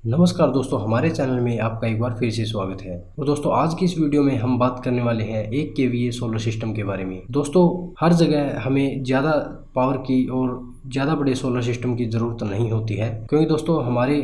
नमस्कार दोस्तों, हमारे चैनल में आपका एक बार फिर से स्वागत है। और दोस्तों, आज की इस वीडियो में हम बात करने वाले हैं 1 केवीए सोलर सिस्टम के बारे में। दोस्तों, हर जगह हमें ज़्यादा पावर की और ज़्यादा बड़े सोलर सिस्टम की ज़रूरत नहीं होती है, क्योंकि दोस्तों हमारे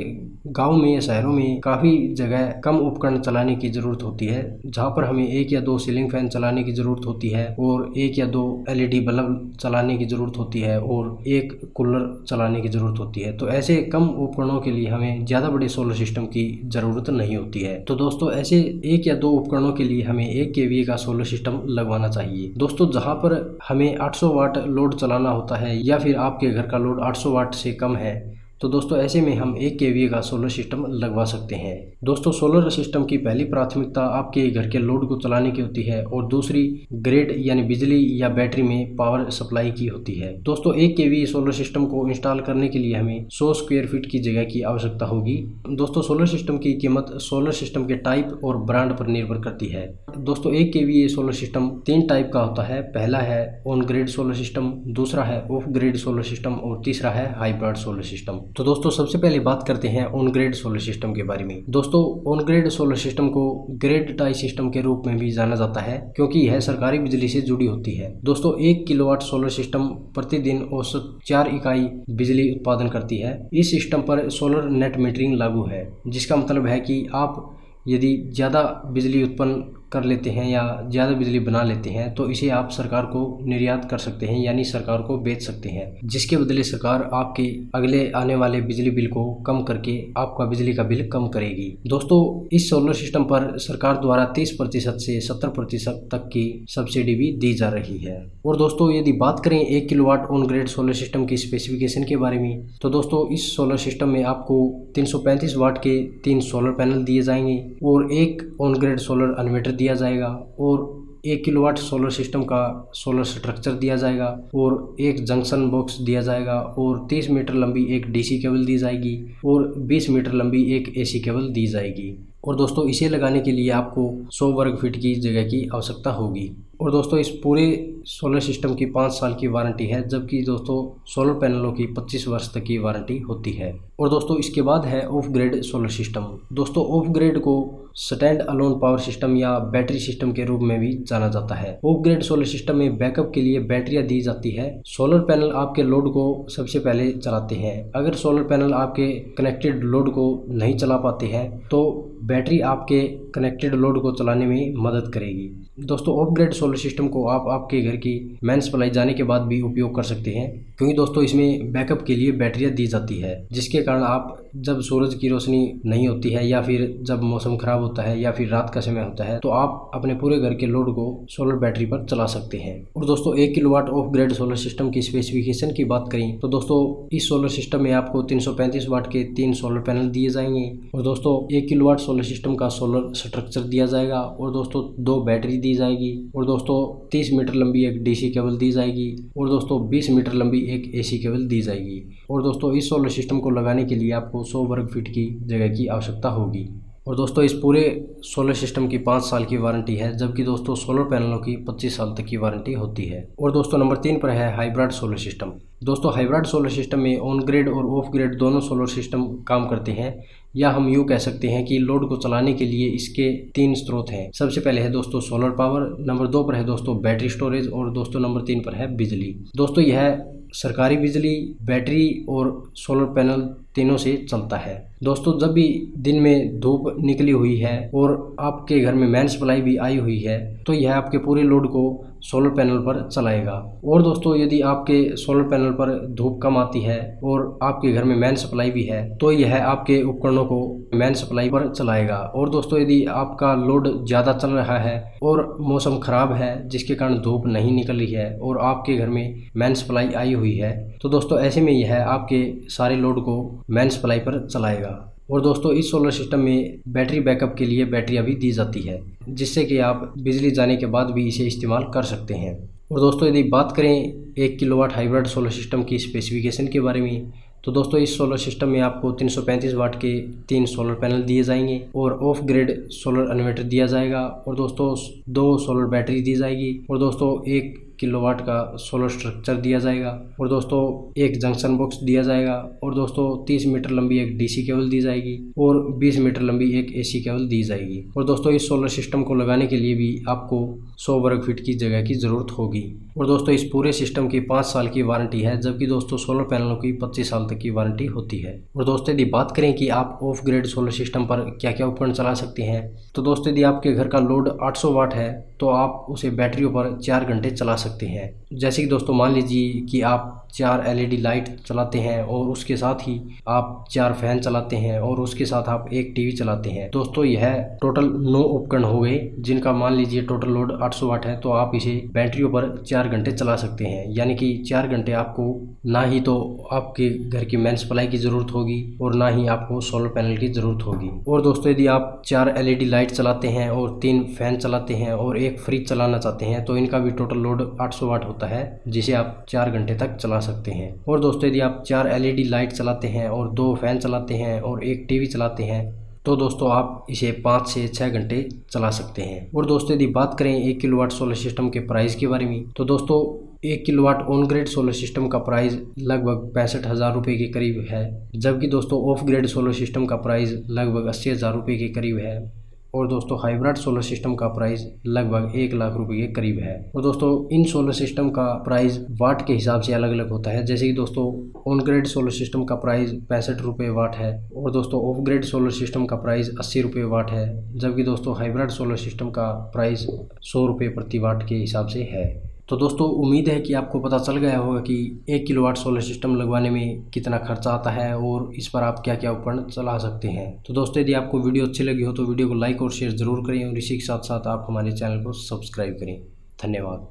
गांव में या शहरों में काफ़ी जगह कम उपकरण चलाने की ज़रूरत होती है, जहां पर हमें 1 या 2 सीलिंग फैन चलाने की ज़रूरत होती है और 1 या 2 एलईडी बल्ब चलाने की ज़रूरत होती है और 1 कूलर चलाने की ज़रूरत होती है। तो ऐसे कम उपकरणों के लिए हमें ज़्यादा बड़े सोलर सिस्टम की ज़रूरत नहीं होती है। तो दोस्तों, ऐसे 1 या 2 उपकरणों के लिए हमें 1 केवीए का सोलर सिस्टम लगवाना चाहिए। दोस्तों, जहां पर हमें 800 वाट लोड चलाना होता है या फिर आपके घर का लोड 800 वाट से कम है, तो दोस्तों ऐसे में हम 1 केवीए का सोलर सिस्टम लगवा सकते हैं। दोस्तों, सोलर सिस्टम की पहली प्राथमिकता आपके घर के लोड को चलाने की होती है और दूसरी ग्रिड यानी बिजली या बैटरी में पावर सप्लाई की होती है। दोस्तों, 1 केवीए सोलर सिस्टम को इंस्टॉल करने के लिए हमें 100 स्क्वायर फीट की जगह की आवश्यकता होगी। दोस्तों, सोलर सिस्टम की कीमत सोलर सिस्टम के टाइप और ब्रांड पर निर्भर करती है। दोस्तों, 1 केवीए सोलर सिस्टम 3 टाइप का होता है। पहला है ऑन ग्रिड सोलर सिस्टम, दूसरा है ऑफ ग्रिड सोलर सिस्टम और तीसरा है हाइब्रिड सोलर सिस्टम। तो दोस्तों, सबसे पहले बात करते हैं ऑन ग्रिड सोलर सिस्टम के बारे में। दोस्तों, ऑन ग्रिड सोलर सिस्टम को ग्रिड टाई सिस्टम के रूप में भी जाना जाता है, क्योंकि यह सरकारी बिजली से जुड़ी होती है। दोस्तों, 1 किलोवाट सोलर सिस्टम प्रतिदिन औसत 4 इकाई बिजली उत्पादन करती है। इस सिस्टम पर सोलर नेट मीटरिंग लागू है, जिसका मतलब है कि आप यदि ज़्यादा बिजली उत्पन्न कर लेते हैं या ज़्यादा बिजली बना लेते हैं तो इसे आप सरकार को निर्यात कर सकते हैं, यानी सरकार को बेच सकते हैं, जिसके बदले सरकार आपके अगले आने वाले बिजली बिल को कम करके आपका बिजली का बिल कम करेगी। दोस्तों, इस सोलर सिस्टम पर सरकार द्वारा 30% से 70% तक की सब्सिडी भी दी जा रही है। और दोस्तों, यदि बात करें 1 kilowatt on grid solar system की स्पेसिफिकेशन के बारे में, तो दोस्तों इस सोलर सिस्टम में आपको 335 वाट के 3 सोलर पैनल दिए जाएंगे और 1 ऑन ग्रिड सोलर इन्वर्टर दिया जाएगा और 1 किलोवाट सोलर सिस्टम का सोलर स्ट्रक्चर दिया जाएगा और 1 जंक्शन बॉक्स दिया जाएगा और 30 मीटर लंबी एक डीसी केबल दी जाएगी और 20 मीटर लंबी एक एसी केबल दी जाएगी। और दोस्तों, इसे लगाने के लिए आपको 100 वर्ग फीट की जगह की आवश्यकता होगी। और दोस्तों, इस पूरे सोलर सिस्टम की 5 साल की वारंटी है, जबकि दोस्तों सोलर पैनलों की 25 वर्ष तक की वारंटी होती है। और दोस्तों, इसके बाद है ऑफ ग्रिड सोलर सिस्टम। दोस्तों, ऑफ ग्रिड को स्टैंड अलोन पावर सिस्टम या बैटरी सिस्टम के रूप में भी जाना जाता है। ऑफ ग्रिड सोलर सिस्टम में बैकअप के लिए बैटरियां दी जाती है। सोलर पैनल आपके लोड को सबसे पहले चलाते हैं। अगर सोलर पैनल आपके कनेक्टेड लोड को नहीं चला पाते हैं तो बैटरी आपके कनेक्टेड लोड को चलाने में मदद करेगी। दोस्तों, ऑफ ग्रिड सोलर सिस्टम को आप आपके घर की मेन सप्लाई जाने के बाद भी उपयोग कर सकते हैं, क्योंकि दोस्तों इसमें बैकअप के लिए बैटरियां दी जाती है, जिसके कारण आप जब सूरज की रोशनी नहीं होती है या फिर जब मौसम खराब होता है या फिर रात का समय होता है तो आप अपने पूरे घर के लोड को सोलर बैटरी पर चला सकते हैं। और दोस्तों, 1 kilowatt of grid solar system की स्पेसिफिकेशन की बात करें तो दोस्तों इस सोलर सिस्टम में आपको 335 वाट के 3 सोलर पैनल दिए जाएंगे और दोस्तों 1 किलोवाट सोलर सिस्टम का सोलर स्ट्रक्चर दिया जाएगा और दोस्तों 2 बैटरी दी जाएगी और दोस्तों 30 मीटर लंबी एक डीसी केबल दी जाएगी और दोस्तों 20 मीटर लंबी एक एसी केबल दी जाएगी। और दोस्तों, इस सोलर सिस्टम को लगाने के लिए आपको 100 वर्ग फीट की जगह की आवश्यकता होगी। और दोस्तों, इस पूरे सोलर सिस्टम की 5 साल की वारंटी है, जबकि दोस्तों सोलर पैनलों की 25 साल तक की वारंटी होती है। और दोस्तों, नंबर 3 पर है हाइब्रिड सोलर सिस्टम। दोस्तों, हाइब्रिड सोलर सिस्टम में ऑन ग्रिड और ऑफ ग्रिड दोनों सोलर सिस्टम काम करते हैं, या हम यूँ कह सकते हैं कि लोड को चलाने के लिए इसके 3 स्रोत हैं। सबसे पहले है दोस्तों सोलर पावर, नंबर 2 पर है दोस्तों बैटरी स्टोरेज और दोस्तों नंबर 3 पर है बिजली। दोस्तों, यह सरकारी बिजली, बैटरी और सोलर पैनल तीनों से चलता है। दोस्तों, जब भी दिन में धूप निकली हुई है और आपके घर में मेन सप्लाई भी आई हुई है तो यह आपके पूरे लोड को सोलर पैनल पर चलाएगा। और दोस्तों, यदि आपके सोलर पैनल पर धूप कम आती है और आपके घर में मेन सप्लाई भी है तो यह आपके उपकरणों को मेन सप्लाई पर चलाएगा। और दोस्तों, यदि आपका लोड ज़्यादा चल रहा है और मौसम खराब है जिसके कारण धूप नहीं निकल रही है और आपके घर में मेन सप्लाई आई हुई है तो दोस्तों ऐसे में यह आपके सारे लोड को मेन सप्लाई पर चलाएगा। और दोस्तों, इस सोलर सिस्टम में बैटरी बैकअप के लिए बैटरियां भी दी जाती है, जिससे कि आप बिजली जाने के बाद भी इसे इस्तेमाल कर सकते हैं। और दोस्तों, यदि बात करें 1 किलोवाट हाइब्रिड सोलर सिस्टम की स्पेसिफिकेशन के बारे में तो दोस्तों इस सोलर सिस्टम में आपको 335 वाट के 3 सोलर पैनल दिए जाएंगे और ऑफ ग्रिड सोलर इन्वर्टर दिया जाएगा और दोस्तों 2 सोलर बैटरी दी जाएगी और दोस्तों एक किलोवाट का सोलर स्ट्रक्चर दिया जाएगा और दोस्तों एक जंक्शन बॉक्स दिया जाएगा और दोस्तों 30 मीटर लंबी एक डीसी केबल दी जाएगी और 20 मीटर लंबी एक एसी केबल दी जाएगी। और दोस्तों इस सोलर सिस्टम को लगाने के लिए भी आपको 100 वर्ग फीट की जगह की ज़रूरत होगी। और दोस्तों इस पूरे सिस्टम की 5 साल की वारंटी है, जबकि दोस्तों सोलर पैनलों की 25 साल तक की वारंटी होती है। और दोस्तों यदि बात करें कि आप ऑफ ग्रिड सोलर सिस्टम पर क्या क्या उपकरण चला सकते हैं, तो दोस्तों यदि आपके घर का लोड 800 वाट है तो आप उसे बैटरियों पर 4 घंटे चला सकते हैं। जैसे कि दोस्तों मान लीजिए कि आप 4 LED लाइट चलाते हैं और उसके साथ ही आप 4 फैन चलाते हैं और उसके साथ आप एक टीवी चलाते हैं। दोस्तों यह टोटल 9 उपकरण हो गए, जिनका मान लीजिए टोटल लोड 800 वाट है, तो आप इसे बैटरियों पर 4 घंटे चला सकते हैं। यानी कि 4 घंटे आपको ना ही तो आपके घर की मेन सप्लाई की ज़रूरत होगी और ना ही आपको सोलर पैनल की ज़रूरत होगी। और दोस्तों यदि आप 4 LED लाइट चलाते हैं और 3 फैन चलाते हैं और एक फ्रिज चलाना चाहते हैं, तो इनका भी टोटल लोड 800 वाट होता है, जिसे आप 4 घंटे तक चला सकते हैं। और दोस्तों यदि आप 4 LED लाइट चलाते हैं और 2 फैन चलाते हैं और एक टीवी चलाते हैं, तो दोस्तों आप इसे 5 से 6 घंटे चला सकते हैं। और दोस्तों यदि बात करें 1 किलोवाट सोलर सिस्टम के प्राइस के बारे में, तो दोस्तों 1 kilowatt on grid solar system का प्राइस लगभग 65,000 रुपये के करीब है, जबकि दोस्तों ऑफ ग्रिड सोलर सिस्टम का प्राइस लगभग 80,000 रुपये के करीब है। और दोस्तों हाइब्रिड सोलर सिस्टम का प्राइस लगभग 1 लाख रुपए के करीब है। और दोस्तों इन सोलर सिस्टम का प्राइस वाट के हिसाब से अलग अलग होता है। जैसे कि दोस्तों ऑन ग्रिड सोलर सिस्टम का प्राइस 65 रुपये वाट है और दोस्तों ऑफ ग्रिड सोलर सिस्टम का प्राइस 80 रुपये वाट है, जबकि दोस्तों हाइब्रिड सोलर सिस्टम का प्राइस 100 रुपये प्रति वाट के हिसाब से है। तो दोस्तों उम्मीद है कि आपको पता चल गया होगा कि 1 किलोवाट सोलर सिस्टम लगवाने में कितना खर्चा आता है और इस पर आप क्या क्या उपकरण चला सकते हैं। तो दोस्तों यदि आपको वीडियो अच्छी लगी हो तो वीडियो को लाइक और शेयर जरूर करें और इसी के साथ साथ आप हमारे चैनल को सब्सक्राइब करें। धन्यवाद।